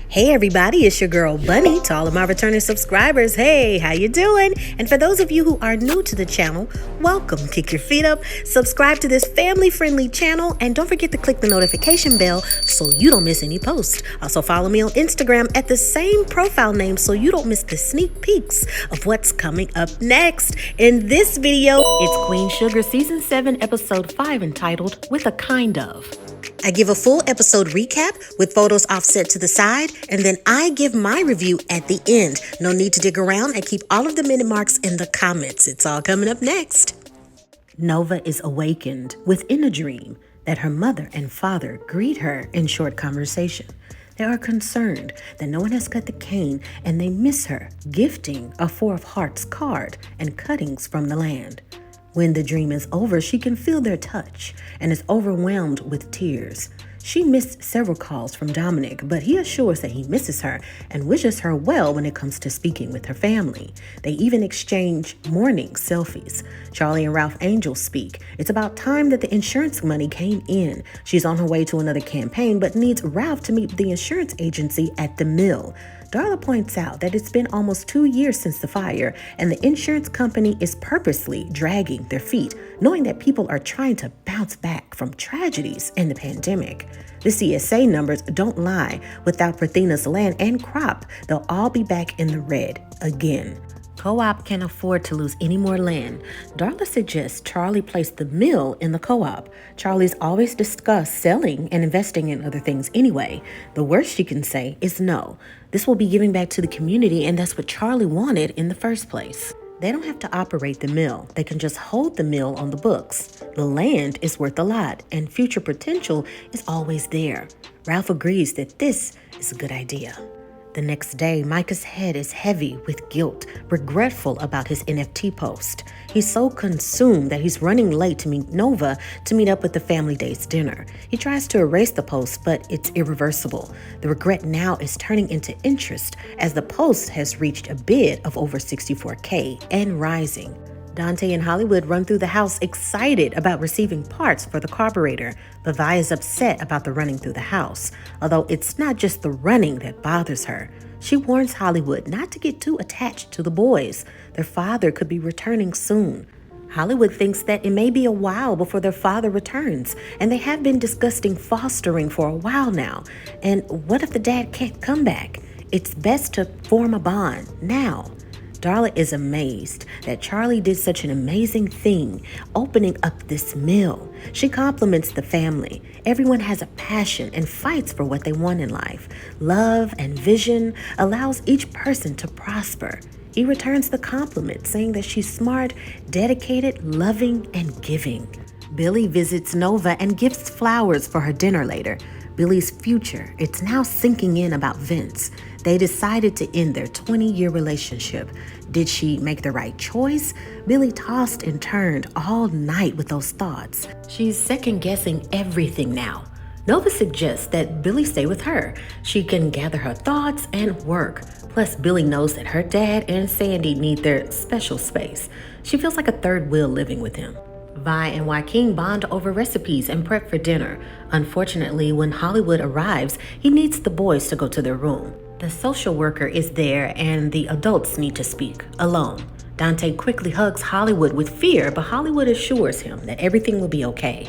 Hey everybody, it's your girl Bunny. To all of my returning subscribers, hey, how you doing? And for those of you who are new to the channel, welcome. Kick your feet up, subscribe to this family-friendly channel, and don't forget to click the notification bell so you don't miss any posts. Also follow me on Instagram at the same profile name so you don't miss the sneak peeks of what's coming up next. In this video, it's Queen Sugar Season 7, Episode 5, entitled With a Kind Of. I give a full episode recap with photos offset to the side, and then I give my review at the end. No need to dig around and keep all of the minute marks in the comments. It's all coming up next. Nova is awakened within a dream that her mother and father greet her in short conversation. They are concerned that no one has cut the cane, and they miss her gifting a Four of Hearts card and cuttings from the land. When the dream is over, she can feel their touch and is overwhelmed with tears. She missed several calls from Dominic, but he assures that he misses her and wishes her well when it comes to speaking with her family. They even exchange morning selfies. Charlie and Ralph Angel speak. It's about time that the insurance money came in. She's on her way to another campaign, but needs Ralph to meet the insurance agency at the mill. Darla points out that it's been almost 2 years since the fire, and the insurance company is purposely dragging their feet, knowing that people are trying to bounce back from tragedies in the pandemic. The CSA numbers don't lie. Without Prathina's land and crop, they'll all be back in the red again. Co-op can't afford to lose any more land. Darla suggests Charlie place the mill in the co-op. Charlie's always discussed selling and investing in other things anyway. The worst she can say is no. This will be giving back to the community, and that's what Charlie wanted in the first place. They don't have to operate the mill. They can just hold the mill on the books. The land is worth a lot, and future potential is always there. Ralph agrees that this is a good idea. The next day, Micah's head is heavy with guilt, regretful about his NFT post. He's so consumed that he's running late to meet Nova to meet up with the family day's dinner. He tries to erase the post, but it's irreversible. The regret now is turning into interest as the post has reached a bid of over $64K and rising. Dante and Hollywood run through the house excited about receiving parts for the carburetor, but Vi is upset about the running through the house, although it's not just the running that bothers her. She warns Hollywood not to get too attached to the boys. Their father could be returning soon. Hollywood thinks that it may be a while before their father returns, and they have been discussing fostering for a while now. And what if the dad can't come back? It's best to form a bond now. Darla is amazed that Charlie did such an amazing thing, opening up this mill. She compliments the family. Everyone has a passion and fights for what they want in life. Love and vision allows each person to prosper. He returns the compliment, saying that she's smart, dedicated, loving, and giving. Billy visits Nova and gifts flowers for her dinner later. Billy's future, it's now sinking in about Vince. They decided to end their 20-year relationship. Did she make the right choice? Billy tossed and turned all night with those thoughts. She's second-guessing everything now. Nova suggests that Billy stay with her. She can gather her thoughts and work. Plus, Billy knows that her dad and Sandy need their special space. She feels like a third wheel living with him. Vi and Joaquin bond over recipes and prep for dinner. Unfortunately, when Hollywood arrives, he needs the boys to go to their room. The social worker is there and the adults need to speak, alone. Dante quickly hugs Hollywood with fear, but Hollywood assures him that everything will be okay.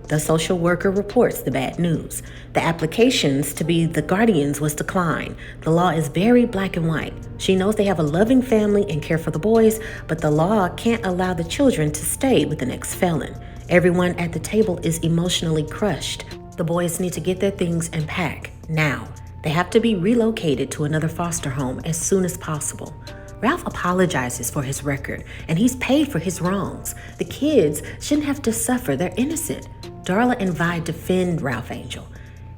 The social worker reports the bad news. The applications to be the guardians was declined. The law is very black and white. She knows they have a loving family and care for the boys, but the law can't allow the children to stay with the next felon. Everyone at the table is emotionally crushed. The boys need to get their things and pack now. They have to be relocated to another foster home as soon as possible. Ralph apologizes for his record, and he's paid for his wrongs. The kids shouldn't have to suffer. They're innocent. Darla and Vi defend Ralph Angel.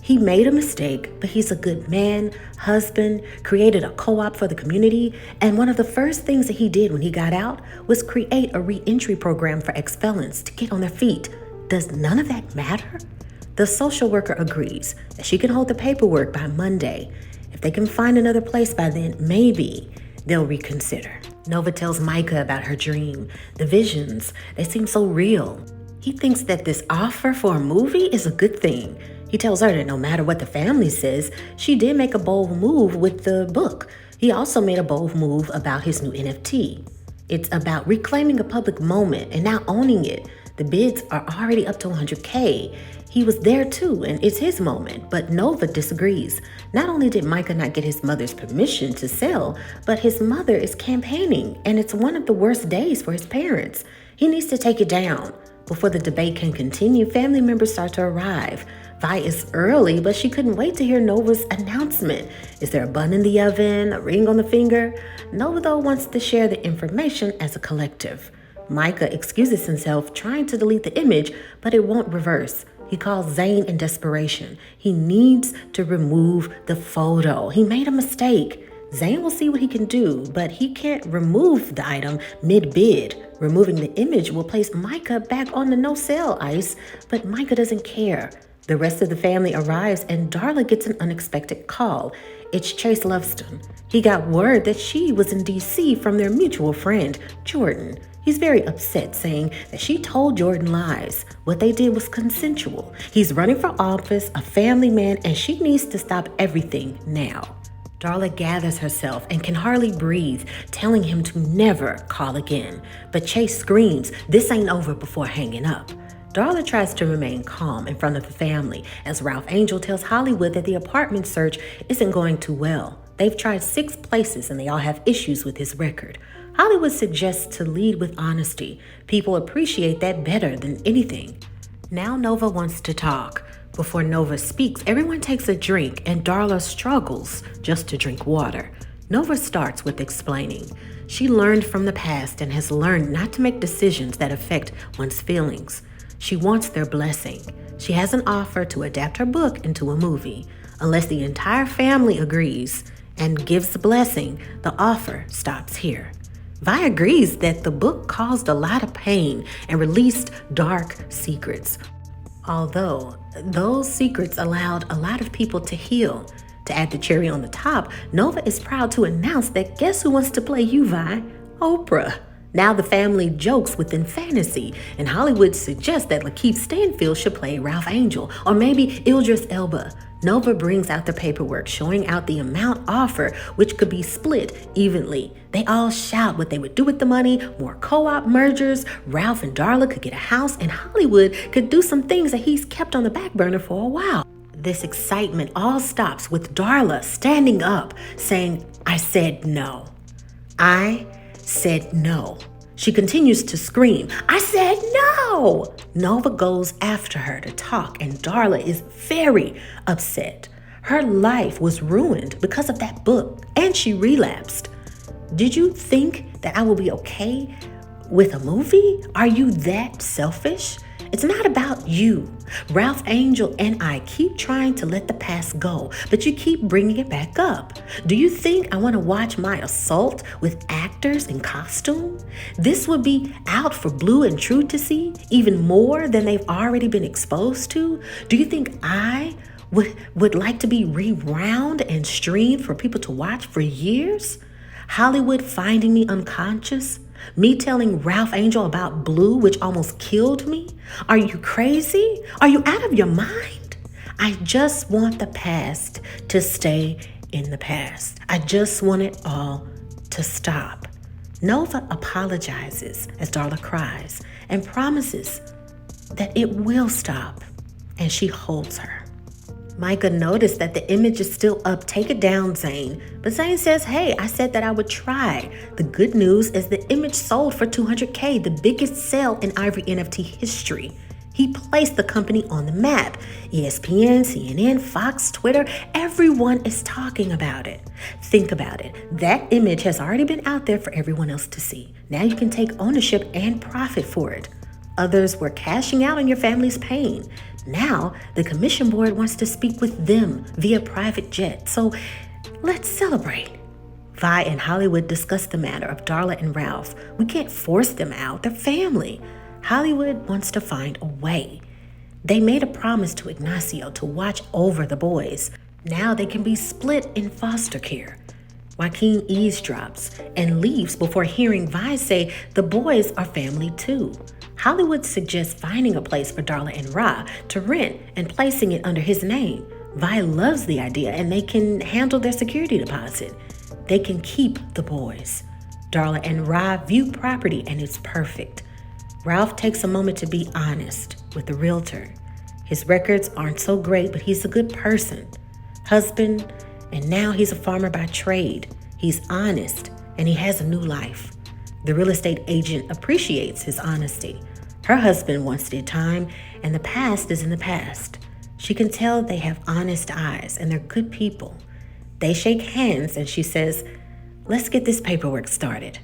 He made a mistake, but he's a good man, husband, created a co-op for the community, and one of the first things that he did when he got out was create a re-entry program for ex-felons to get on their feet. Does none of that matter? The social worker agrees that she can hold the paperwork by Monday. If they can find another place by then, maybe they'll reconsider. Nova tells Micah about her dream. The visions, they seem so real. He thinks that this offer for a movie is a good thing. He He tells her that no matter what the family says, she did make a bold move with the book. He also made a bold move about his new NFT. It's about reclaiming a public moment and now owning it. The bids are already up to 100K. He was there too, and it's his moment, but Nova disagrees. Not only did Micah not get his mother's permission to sell, but his mother is campaigning, and it's one of the worst days for his parents. He needs to take it down. Before the debate can continue, family members start to arrive. Vi is early, but she couldn't wait to hear Nova's announcement. Is there a bun in the oven, a ring on the finger? Nova, though, wants to share the information as a collective. Micah excuses himself, trying to delete the image, but it won't reverse. He calls Zane in desperation. He needs to remove the photo. He made a mistake. Zane will see what he can do, but he can't remove the item mid-bid. Removing the image will place Micah back on the no-sale ice, but Micah doesn't care. The rest of the family arrives, and Darla gets an unexpected call. It's Chase Loveston. He got word that she was in D.C. from their mutual friend, Jordan. He's very upset, saying that she told Jordan lies. What they did was consensual. He's running for office, a family man, and she needs to stop everything now. Darla gathers herself and can hardly breathe, telling him to never call again. But Chase screams, "This ain't over," before hanging up. Darla tries to remain calm in front of the family as Ralph Angel tells Hollywood that the apartment search isn't going too well. They've tried 6 places and they all have issues with his record. Hollywood suggests to lead with honesty. People appreciate that better than anything. Now Nova wants to talk. Before Nova speaks, everyone takes a drink and Darla struggles just to drink water. Nova starts with explaining. She learned from the past and has learned not to make decisions that affect one's feelings. She wants their blessing. She has an offer to adapt her book into a movie. Unless the entire family agrees and gives the blessing, the offer stops here. Vi agrees that the book caused a lot of pain and released dark secrets. Although those secrets allowed a lot of people to heal. To add the cherry on the top, Nova is proud to announce that guess who wants to play you, Vi? Oprah. Now the family jokes within fantasy, and Hollywood suggests that Lakeith Stanfield should play Ralph Angel, or maybe Idris Elba. Nova brings out the paperwork showing out the amount offered, which could be split evenly. They all shout what they would do with the money, more co-op mergers, Ralph and Darla could get a house, and Hollywood could do some things that he's kept on the back burner for a while. This excitement all stops with Darla standing up, saying, "I said no. I said no." She continues to scream, "I said no!" Nova goes after her to talk, and Darla is very upset. Her life was ruined because of that book, and she relapsed. Did you think that I will be okay with a movie? Are you that selfish? It's not about you. Ralph Angel and I keep trying to let the past go, but you keep bringing it back up. Do you think I want to watch my assault with actors in costume? This would be out for Blue and True to see, even more than they've already been exposed to? Do you think I would like to be rewound and streamed for people to watch for years? Hollywood finding me unconscious? Me telling Ralph Angel about Blue, which almost killed me? Are you crazy? Are you out of your mind? I just want the past to stay in the past. I just want it all to stop. Nova apologizes as Darla cries and promises that it will stop, and she holds her. Micah noticed that the image is still up. "Take it down, Zane." But Zane says, "Hey, I said that I would try." The good news is the image sold for 200K, the biggest sale in Ivory NFT history. He placed the company on the map. ESPN, CNN, Fox, Twitter, everyone is talking about it. Think about it. That image has already been out there for everyone else to see. Now you can take ownership and profit for it. Others were cashing out on your family's pain. Now, the commission board wants to speak with them via private jet. So let's celebrate. Vi and Hollywood discuss the matter of Darla and Ralph. We can't force them out. They're family. Hollywood wants to find a way. They made a promise to Ignacio to watch over the boys. Now they can be split in foster care. Joaquin eavesdrops and leaves before hearing Vi say the boys are family too. Hollywood suggests finding a place for Darla and Ra to rent and placing it under his name. Vi loves the idea and they can handle their security deposit. They can keep the boys. Darla and Ra view property and it's perfect. Ralph takes a moment to be honest with the realtor. His records aren't so great, but he's a good person. Husband, and now he's a farmer by trade. He's honest and he has a new life. The real estate agent appreciates his honesty. Her husband once did time, and the past is in the past. She can tell they have honest eyes, and they're good people. They shake hands, and she says, "Let's get this paperwork started."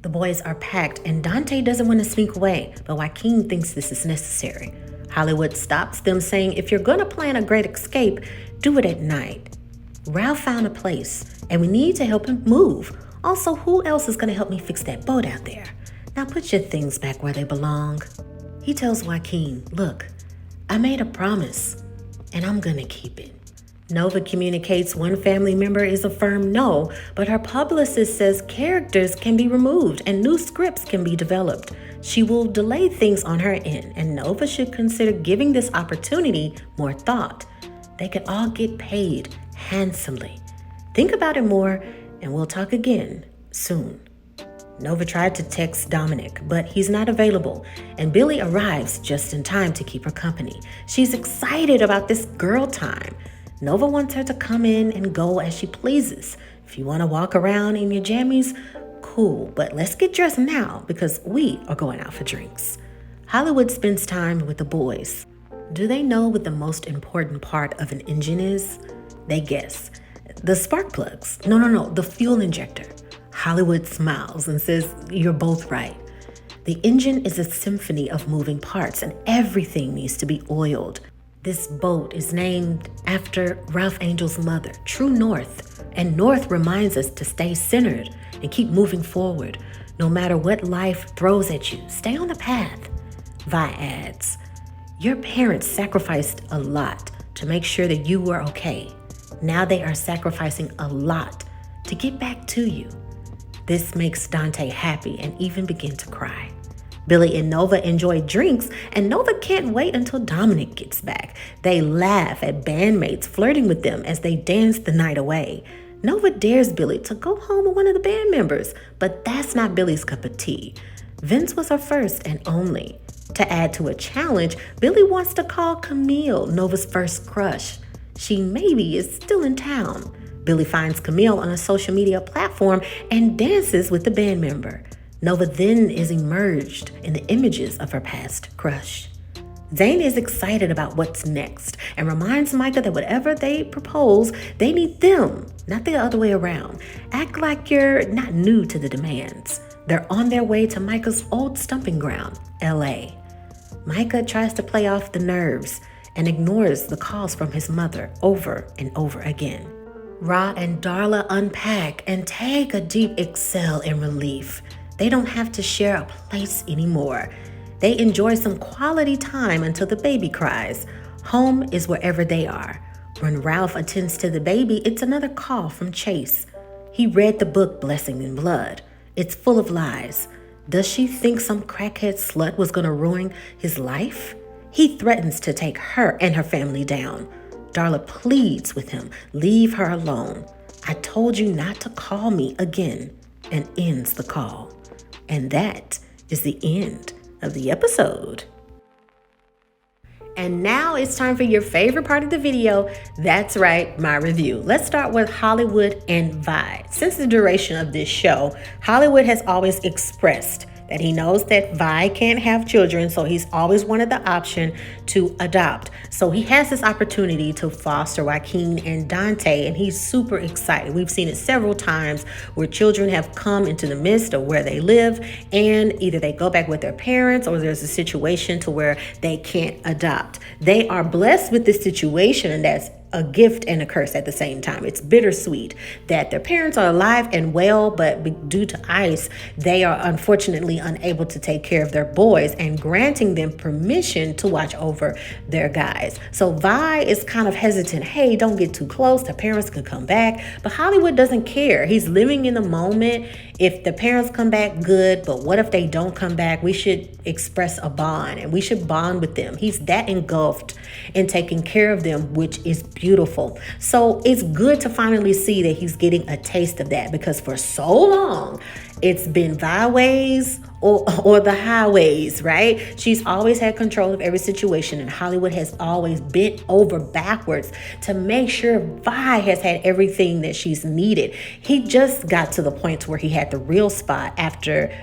The boys are packed, and Dante doesn't want to sneak away, but Joaquin thinks this is necessary. Hollywood stops them, saying, if you're going to plan a great escape, do it at night. Ralph found a place, and we need to help him move. Also, who else is going to help me fix that boat out there? Now put your things back where they belong. He tells Joaquin, look, I made a promise, and I'm going to keep it. Nova communicates one family member is a firm no, but her publicist says characters can be removed and new scripts can be developed. She will delay things on her end, and Nova should consider giving this opportunity more thought. They could all get paid handsomely. Think about it more, and we'll talk again soon. Nova tried to text Dominic, but he's not available, and Billy arrives just in time to keep her company. She's excited about this girl time. Nova wants her to come in and go as she pleases. If you want to walk around in your jammies, cool, but let's get dressed now because we are going out for drinks. Hollywood spends time with the boys. Do they know what the most important part of an engine is? They guess. The spark plugs. No, the fuel injector. Hollywood smiles and says, you're both right. The engine is a symphony of moving parts and everything needs to be oiled. This boat is named after Ralph Angel's mother, True North. And North reminds us to stay centered and keep moving forward. No matter what life throws at you, stay on the path. Vi adds, your parents sacrificed a lot to make sure that you were okay. Now they are sacrificing a lot to get back to you. This makes Dante happy and even begin to cry. Billy and Nova enjoy drinks, and Nova can't wait until Dominic gets back. They laugh at bandmates flirting with them as they dance the night away. Nova dares Billy to go home with one of the band members, but that's not Billy's cup of tea. Vince was her first and only. To add to a challenge, Billy wants to call Camille Nova's first crush. She maybe is still in town. Billy finds Camille on a social media platform and dances with the band member. Nova then is immersed in the images of her past crush. Zane is excited about what's next and reminds Micah that whatever they propose, they need them, not the other way around. Act like you're not new to the demands. They're on their way to Micah's old stomping ground, LA. Micah tries to play off the nerves and ignores the calls from his mother over and over again. Ra and Darla unpack and take a deep exhale in relief. They don't have to share a place anymore. They enjoy some quality time until the baby cries. Home is wherever they are. When Ralph attends to the baby, it's another call from Chase. He read the book Blessing in Blood. It's full of lies. Does she think some crackhead slut was going to ruin his life? He threatens to take her and her family down. Darla pleads with him, leave her alone. I told you not to call me again, and ends the call. And that is the end of the episode. And now it's time for your favorite part of the video. That's right, my review. Let's start with Hollywood and Vi. Since the duration of this show, Hollywood has always expressed that he knows that Vi can't have children, so he's always wanted the option to adopt. So he has this opportunity to foster Joaquin and Dante, and he's super excited. We've seen it several times where children have come into the midst of where they live, and either they go back with their parents or there's a situation to where they can't adopt. They are blessed with this situation, and that's a gift and a curse at the same time. It's bittersweet that their parents are alive and well, but due to ICE, they are unfortunately unable to take care of their boys and granting them permission to watch over their guys. So Vi is kind of hesitant. Hey, don't get too close. The parents could come back. But Hollywood doesn't care. He's living in the moment. If the parents come back, good. But what if they don't come back? We should express a bond and we should bond with them. He's that engulfed in taking care of them, which is beautiful. So it's good to finally see that he's getting a taste of that, because for so long it's been Vi ways or the highways, right? She's always had control of every situation, and Hollywood has always bent over backwards to make sure Vi has had everything that she's needed. He just got to the point where he had the real spot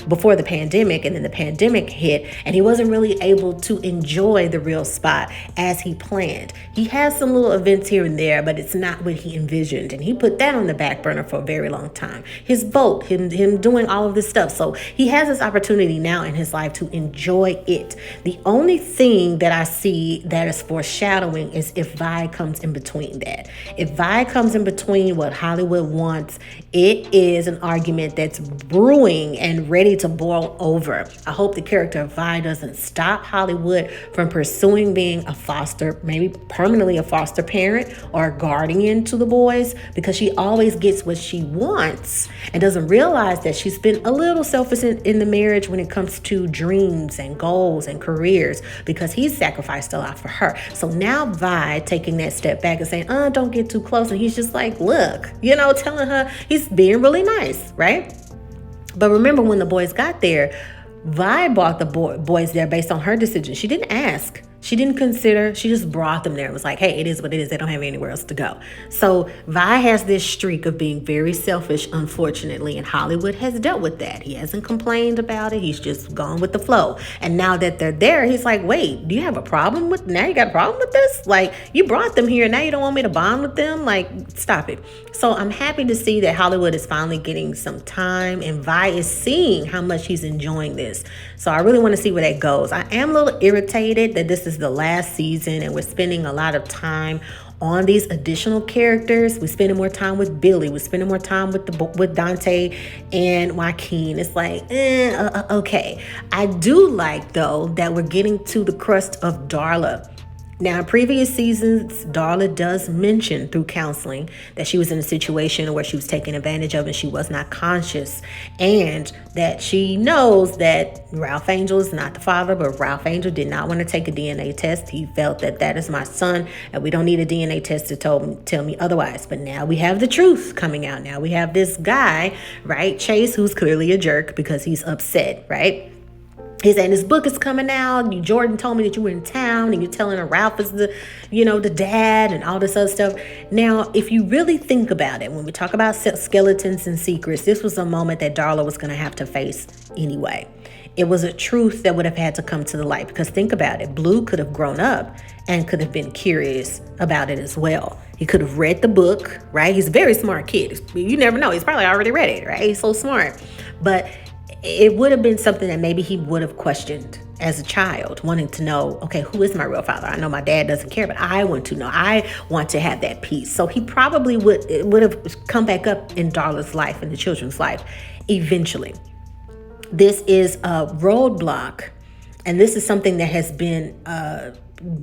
before the pandemic, and then the pandemic hit, and he wasn't really able to enjoy the real spot as he planned. He has some little events here and there, but it's not what he envisioned, and he put that on the back burner for a very long time. His boat, him doing all of this stuff. So he has this opportunity now in his life to enjoy it. The only thing that I see that is foreshadowing is if Vi comes in between that. If Vi comes in between what Hollywood wants, it is an argument that's brewing and ready to boil over. I hope the character of Vi doesn't stop Hollywood from pursuing being a foster, maybe permanently a foster parent or a guardian to the boys, because she always gets what she wants and doesn't realize that she's been a little selfish in the marriage when it comes to dreams and goals and careers, because he's sacrificed a lot for her. So now Vi taking that step back and saying, don't get too close. And he's just like, look, telling her, he's being really nice, right? But remember, when the boys got there, Vi brought the boys there based on her decision. She didn't ask. She didn't consider. She just brought them there. It was like, hey, it is what it is. They don't have anywhere else to go. So Vi has this streak of being very selfish, unfortunately, and Hollywood has dealt with that. He hasn't complained about it. He's just gone with the flow. And now that they're there, he's like, wait, do you have a problem with, now you got a problem with this? Like, you brought them here. Now you don't want me to bond with them? Like, stop it. So I'm happy to see that Hollywood is finally getting some time, and Vi is seeing how much he's enjoying this. So I really want to see where that goes. I am a little irritated that this is the last season and we're spending a lot of time on these additional characters. We're spending more time with Billy. We're spending more time with Dante and Joaquin. It's like, okay. I do like, though, that we're getting to the crust of Darla. Now, in previous seasons, Darla does mention through counseling that she was in a situation where she was taken advantage of and she was not conscious, and that she knows that Ralph Angel is not the father, but Ralph Angel did not want to take a DNA test. He felt that is my son and we don't need a DNA test to tell me otherwise. But now we have the truth coming out. Now we have this guy, right, Chase, who's clearly a jerk because he's upset, right? He's saying his book is coming out. Jordan told me that you were in town and you're telling her Ralph is the dad and all this other stuff. Now, if you really think about it, when we talk about skeletons and secrets, this was a moment that Darla was going to have to face anyway. It was a truth that would have had to come to the light, because think about it. Blue could have grown up and could have been curious about it as well. He could have read the book, right? He's a very smart kid. You never know. He's probably already read it, right? He's so smart. But it would have been something that maybe he would have questioned as a child, wanting to know, okay, who is my real father? I know my dad doesn't care, but I want to know. I want to have that peace. So he probably would have come back up in Darla's life, in the children's life, eventually. This is a roadblock, and this is something that has been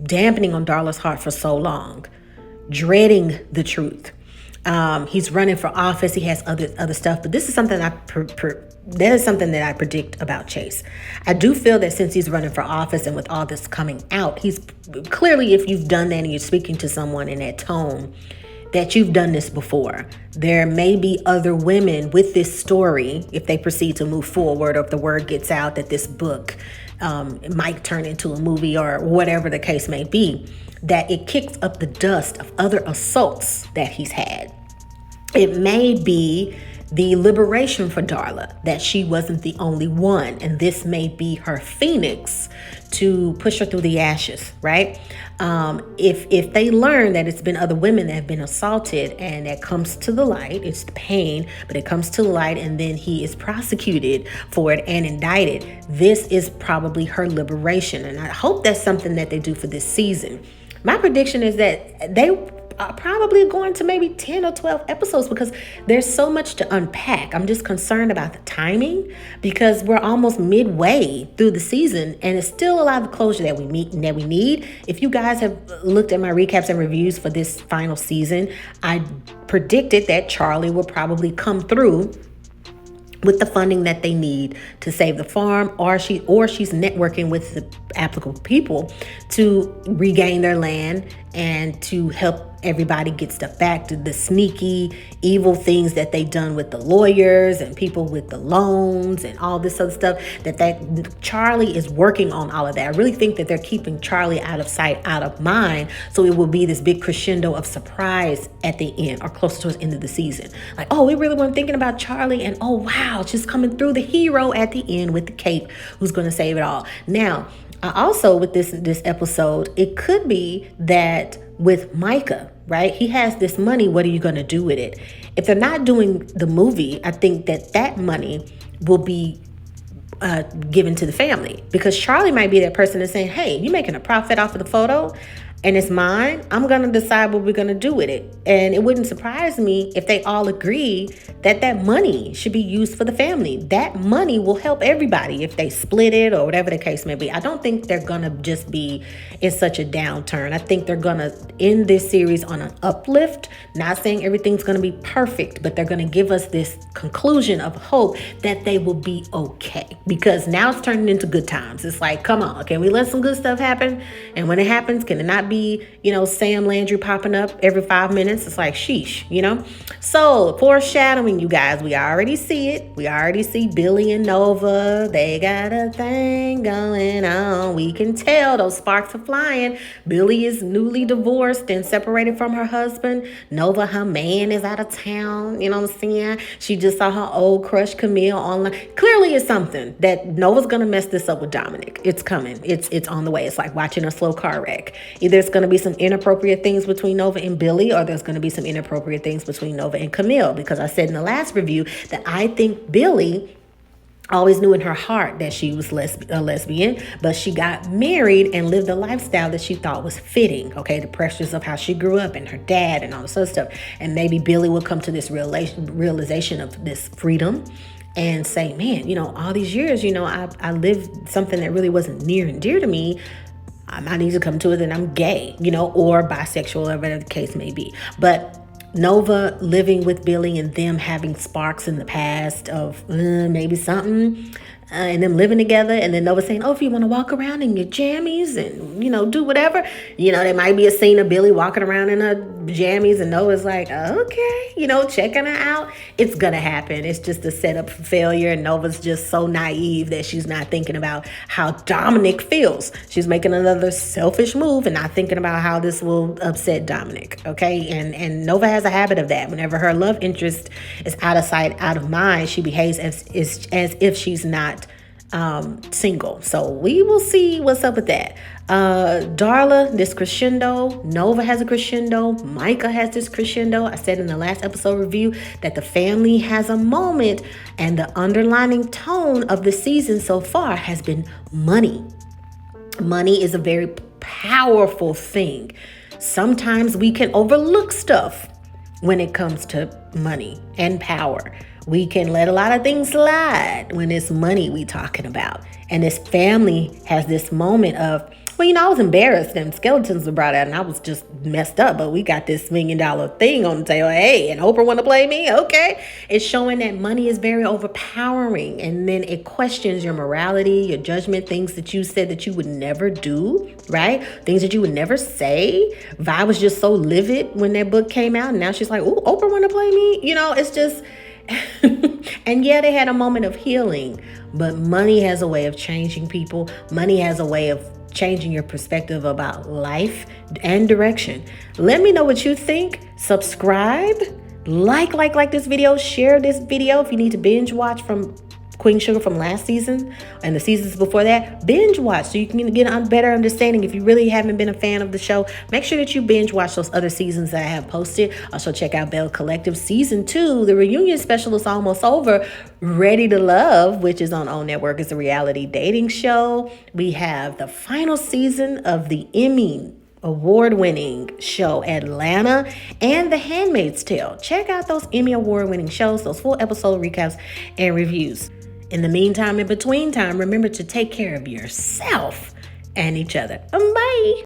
dampening on Darla's heart for so long, dreading the truth. He's running for office. He has other stuff, but this is something that is something that I predict about Chase. I do feel that since he's running for office and with all this coming out, he's clearly, if you've done that and you're speaking to someone in that tone, that you've done this before. There may be other women with this story if they proceed to move forward, or if the word gets out that this book might turn into a movie or whatever the case may be, that it kicks up the dust of other assaults that he's had. It may be the liberation for Darla, that she wasn't the only one, and this may be her phoenix to push her through the ashes, right? If they learn that it's been other women that have been assaulted and that comes to the light, it's the pain, but it comes to the light, and then he is prosecuted for it and indicted, this is probably her liberation. And I hope that's something that they do for this season. My prediction is that they probably going to maybe 10 or 12 episodes because there's so much to unpack. I'm just concerned about the timing because we're almost midway through the season and it's still a lot of closure that we need. If you guys have looked at my recaps and reviews for this final season, I predicted that Charlie will probably come through with the funding that they need to save the farm, or she's networking with the applicable people to regain their land and to help everybody get stuff back to the sneaky, evil things that they've done with the lawyers and people with the loans and all this other stuff that Charlie is working on all of that. I really think that they're keeping Charlie out of sight, out of mind. So it will be this big crescendo of surprise at the end or closer towards the end of the season. Like, oh, we really weren't thinking about Charlie, and oh, wow, she's coming through, the hero at the end with the cape who's going to save it all. Now, also with this episode, it could be that with Micah, right? He has this money. What are you going to do with it? If they're not doing the movie, I think that money will be given to the family, because Charlie might be that person that's saying, hey, you making a profit off of the photo and it's mine. I'm going to decide what we're going to do with it. And it wouldn't surprise me if they all agree that money should be used for the family. That money will help everybody if they split it or whatever the case may be. I don't think they're going to just be in such a downturn. I think they're going to end this series on an uplift. Not saying everything's going to be perfect, but they're going to give us this conclusion of hope that they will be okay. Because now it's turning into good times. It's like, come on, can we let some good stuff happen? And when it happens, can it not be, Sam Landry popping up every 5 minutes? It's like, sheesh, So foreshadowing, you guys, we already see it. We already see Billy and Nova. They got a thing going on. We can tell those sparks are flying. Billy is newly divorced and separated from her husband. Nova, her man, is out of town. You know what I'm saying? She just saw her old crush Camille online. Clearly it's something that Nova's going to mess this up with Dominic. It's coming. It's on the way. It's like watching a slow car wreck. Either it's going to be some inappropriate things between Nova and Billy, or there's going to be some inappropriate things between Nova and Camille, because I said in the last review that I think Billy always knew in her heart that she was a lesbian, but she got married and lived a lifestyle that she thought was fitting. Okay, the pressures of how she grew up and her dad and all this other stuff. And maybe Billy will come to this realization of this freedom and say, man, all these years, I lived something that really wasn't near and dear to me. I need to come to it that I'm gay, or bisexual, whatever the case may be. But Nova living with Billy and them having sparks in the past of maybe something, and them living together, and then Nova saying, oh, if you want to walk around in your jammies and, do whatever, there might be a scene of Billy walking around in her jammies and Nova's like, okay, checking her out. It's going to happen. It's just a setup for failure. And Nova's just so naive that she's not thinking about how Dominic feels. She's making another selfish move and not thinking about how this will upset Dominic. Okay. And Nova has a habit of that. Whenever her love interest is out of sight, out of mind, she behaves as if she's not single. So we will see what's up with that. Darla, this crescendo. Nova has a crescendo. Micah has this crescendo. I said in the last episode review that the family has a moment, and the underlining tone of the season so far has been money. Money is a very powerful thing. Sometimes we can overlook stuff when it comes to money and power. We can let a lot of things slide when it's money we talking about. And this family has this moment of, well, I was embarrassed and skeletons were brought out and I was just messed up, but we got this $1 million thing on the table. Hey, and Oprah want to play me? Okay. It's showing that money is very overpowering, and then it questions your morality, your judgment, things that you said that you would never do, right? Things that you would never say. Vi was just so livid when that book came out, and now she's like, oh, Oprah want to play me? It's just... And yeah, they had a moment of healing, but money has a way of changing people. Money has a way of changing your perspective about life and direction. Let me know what you think. Subscribe, like this video, share this video. If you need to binge watch from Queen Sugar from last season and the seasons before that, binge watch so you can get a better understanding. If you really haven't been a fan of the show, make sure that you binge watch those other seasons that I have posted. Also check out Belle Collective season 2. The reunion special is almost over. Ready to Love, which is on OWN Network, is a reality dating show. We have the final season of the Emmy award-winning show Atlanta and The Handmaid's Tale. Check out those Emmy award-winning shows, those full episode recaps and reviews. In the meantime, in between time, remember to take care of yourself and each other. Bye.